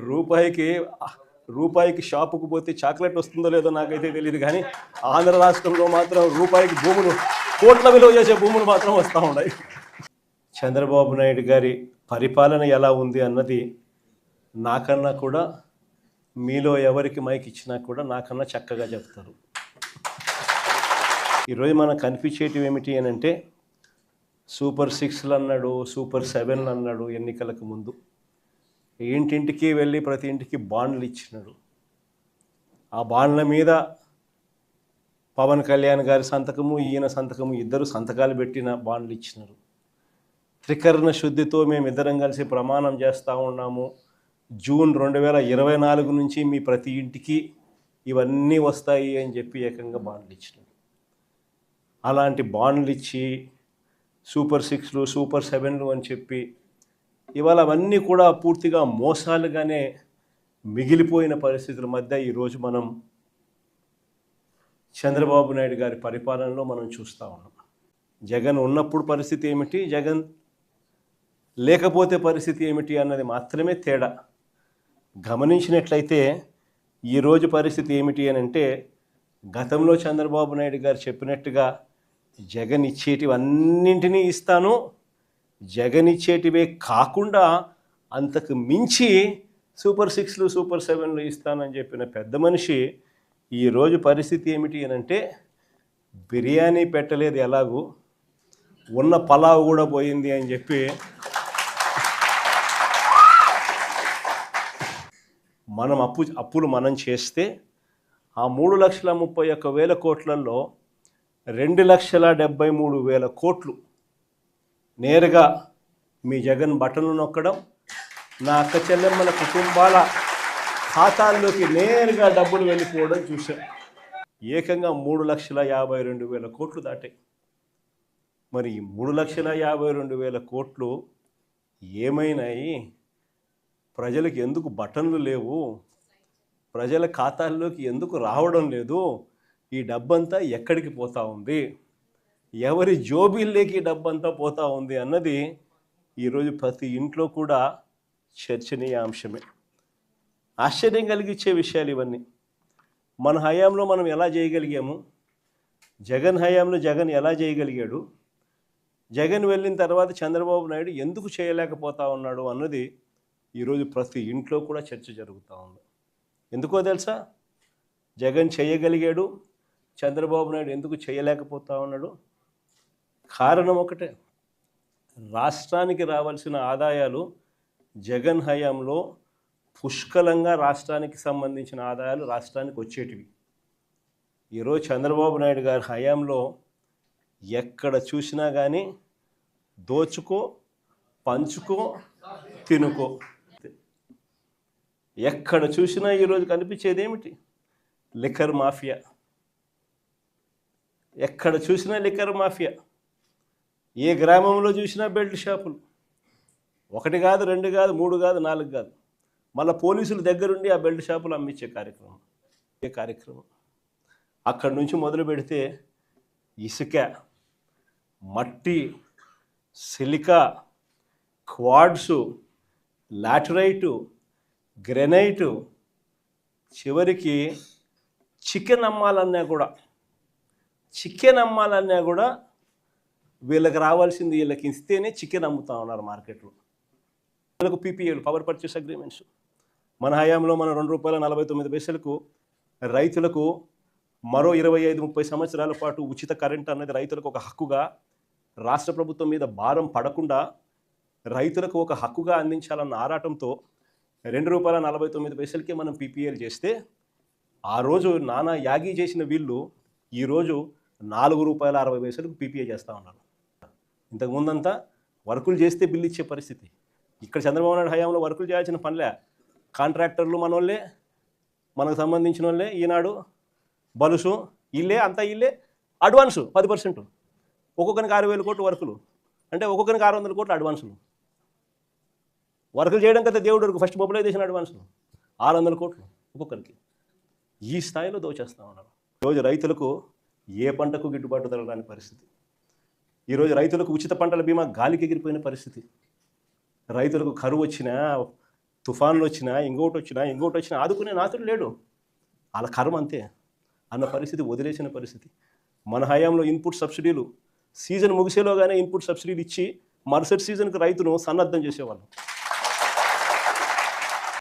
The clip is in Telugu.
రూపాయికి రూపాయికి షాపుకు పోతే చాక్లెట్ వస్తుందో లేదో నాకైతే తెలియదు, కానీ ఆంధ్ర రాష్ట్రంలో మాత్రం రూపాయికి భూములు, కోట్ల విలువ చేసే భూములు మాత్రం వస్తూ ఉన్నాయి. చంద్రబాబు నాయుడు గారి పరిపాలన ఎలా ఉంది అన్నది నాకన్నా కూడా, మీలో ఎవరికి మైక్ ఇచ్చినా కూడా నాకన్నా చక్కగా చెప్తారు. ఈరోజు మనకు కనిపించేటివి ఏమిటి అని అంటే, సూపర్ 6లు అన్నాడు, సూపర్ 7లు అన్నాడు ఎన్నికలకు ముందు. ఇంటింటికి వెళ్ళి ప్రతి ఇంటికి బాండ్లు ఇచ్చినాడు. ఆ బాండ్ల మీద పవన్ కళ్యాణ్ గారి సంతకము, ఈయన సంతకము, ఇద్దరు సంతకాలు పెట్టిన బాండ్లు ఇచ్చినారు. త్రికరణ శుద్ధితో మేమిద్దరం కలిసి ప్రమాణం చేస్తూ ఉన్నాము, జూన్ 2024 నుంచి మీ ప్రతి ఇంటికి ఇవన్నీ వస్తాయి అని చెప్పి ఏకంగా బాండ్లు ఇచ్చినారు. అలాంటి బాండ్లు ఇచ్చి సూపర్ 6లు, సూపర్ 7లు అని చెప్పి ఇవాళ అవన్నీ కూడా పూర్తిగా మోసాలుగానే మిగిలిపోయిన పరిస్థితుల మధ్య ఈరోజు మనం చంద్రబాబు నాయుడు గారి పరిపాలనలో మనం చూస్తూ ఉన్నాం. జగన్ ఉన్నప్పుడు పరిస్థితి ఏమిటి, జగన్ లేకపోతే పరిస్థితి ఏమిటి అన్నది మాత్రమే తేడా. గమనించినట్లయితే ఈరోజు పరిస్థితి ఏమిటి అని అంటే, గతంలో చంద్రబాబు నాయుడు గారు చెప్పినట్టుగా జగన్ ఇచ్చేటివన్నింటినీ ఇస్తాను, జగన్ ఇచ్చేటివే కాకుండా అంతకు మించి సూపర్ 6లు, సూపర్ 7లు ఇస్తానని చెప్పిన పెద్ద మనిషి ఈరోజు పరిస్థితి ఏమిటి అని అంటే, బిర్యానీ పెట్టలేదు ఎలాగూ, ఉన్న పలావ్ కూడా పోయింది అని చెప్పి మనం అప్పులు మనం చేస్తే ఆ 3,31,000 కోట్లలో 2,73,000 కోట్లు నేరుగా మీ జగన్ బటన్లు నొక్కడం, నా అక్క చెల్లెమ్మల కుటుంబాల ఖాతాల్లోకి నేరుగా డబ్బులు వెళ్ళిపోవడం చూశాం. ఏకంగా 3,52,000 కోట్లు దాటాయి. మరి ఈ 3,52,000 కోట్లు ఏమైనాయి? ప్రజలకు ఎందుకు బటన్లు లేవు? ప్రజల ఖాతాల్లోకి ఎందుకు రావడం లేదు? ఈ డబ్బంతా ఎక్కడికి పోతా ఉంది? ఎవరి జోబీల్లోకి ఈ డబ్బంతా పోతా ఉంది అన్నది ఈరోజు ప్రతి ఇంట్లో కూడా చర్చనీయాంశమే. ఆశ్చర్యం కలిగించే విషయాలు ఇవన్నీ. మన హయాంలో మనం ఎలా చేయగలిగాము, జగన్ హయాంలో జగన్ ఎలా చేయగలిగాడు, జగన్ వెళ్ళిన తర్వాత చంద్రబాబు నాయుడు ఎందుకు చేయలేకపోతా ఉన్నాడు అన్నది ఈరోజు ప్రతి ఇంట్లో కూడా చర్చ జరుగుతూ ఉంది. ఎందుకో తెలుసా? జగన్ చేయగలిగాడు, చంద్రబాబు నాయుడు ఎందుకు చేయలేకపోతా ఉన్నాడు? కారణం ఒకటే, రాష్ట్రానికి రావాల్సిన ఆదాయాలు జగన్ హయాంలో పుష్కలంగా రాష్ట్రానికి సంబంధించిన ఆదాయాలు రాష్ట్రానికి వచ్చేటివి. ఈరోజు చంద్రబాబు నాయుడు గారి హయాంలో ఎక్కడ చూసినా కానీ దోచుకో, పంచుకో, తినుకో. ఎక్కడ చూసినా ఈరోజు కనిపించేది ఏమిటి? Liquor mafia. ఎక్కడ చూసినా లిక్కర్ మాఫియా. ఏ గ్రామంలో చూసినా బెల్ట్ షాపులు. 1 కాదు, 2 కాదు, 3 కాదు, 4 కాదు. మళ్ళీ పోలీసుల దగ్గరుండి ఆ బెల్ట్ షాపులు అమ్మించే కార్యక్రమం. అక్కడి నుంచి మొదలు పెడితే ఇసుక, మట్టి, సిలికా, క్వాడ్సు, లాటరైటు, గ్రెనైటు, చివరికి చికెన్ అమ్మాలన్నా కూడా వీళ్ళకి రావాల్సింది వీళ్ళకి ఇస్తేనే చికెన్ అమ్ముతా ఉన్నారు మార్కెట్లో. వీళ్ళకు పీపీఏలు, పవర్ పర్చేస్ అగ్రిమెంట్స్. మన హయాంలో మన ₹2.49 రైతులకు మరో 25-30 సంవత్సరాల పాటు ఉచిత కరెంట్ అన్నది రైతులకు ఒక హక్కుగా, రాష్ట్ర ప్రభుత్వం మీద భారం పడకుండా రైతులకు ఒక హక్కుగా అందించాలన్న ఆరాటంతో ₹2.49కే మనం పీపీఏలు చేస్తే, ఆ రోజు నానా యాగి చేసిన వీళ్ళు ఈరోజు ₹4.60 పీపీఏ చేస్తూ ఉన్నారు. ఇంతకుముందంతా వర్కులు చేస్తే బిల్లు ఇచ్చే పరిస్థితి. ఇక్కడ చంద్రబాబు నాయుడు హయాంలో వర్కులు చేయాల్సిన పనిలే. కాంట్రాక్టర్లు మనోళ్ళే, మనకు సంబంధించిన వాళ్ళే. ఈనాడు బలుసు ఇల్లే, అంతా ఇల్లే. అడ్వాన్సు 10%, ఒక్కొక్కరికి 6,000 కోట్లు వర్కులు, అంటే ఒక్కొక్కరికి 600 కోట్లు అడ్వాన్సులు. వర్కులు చేయడం కదా దేవుడు వరకు, ఫస్ట్ మొబిలైజేషన్ అడ్వాన్సులు 600 కోట్లు ఒక్కొక్కరికి. ఈ స్థాయిలో దోచేస్తూ ఉన్నారు. ఈరోజు రైతులకు ఏ పంటకు గిట్టుబాటు ధర రాని పరిస్థితి. ఈరోజు రైతులకు ఉచిత పంటల బీమా గాలికి ఎగిరిపోయిన పరిస్థితి. రైతులకు కరువు వచ్చినా, తుఫాన్లు వచ్చినా ఇంకోటి వచ్చినా ఆదుకునే నాతుడు లేడు. వాళ్ళ కర్మ అంతే అన్న పరిస్థితి, వదిలేసిన పరిస్థితి. మన హయాంలో ఇన్పుట్ సబ్సిడీలు సీజన్ ముగిసేలోగానే ఇన్పుట్ సబ్సిడీలు ఇచ్చి మరుసటి సీజన్కి రైతును సన్నద్ధం చేసేవాళ్ళం.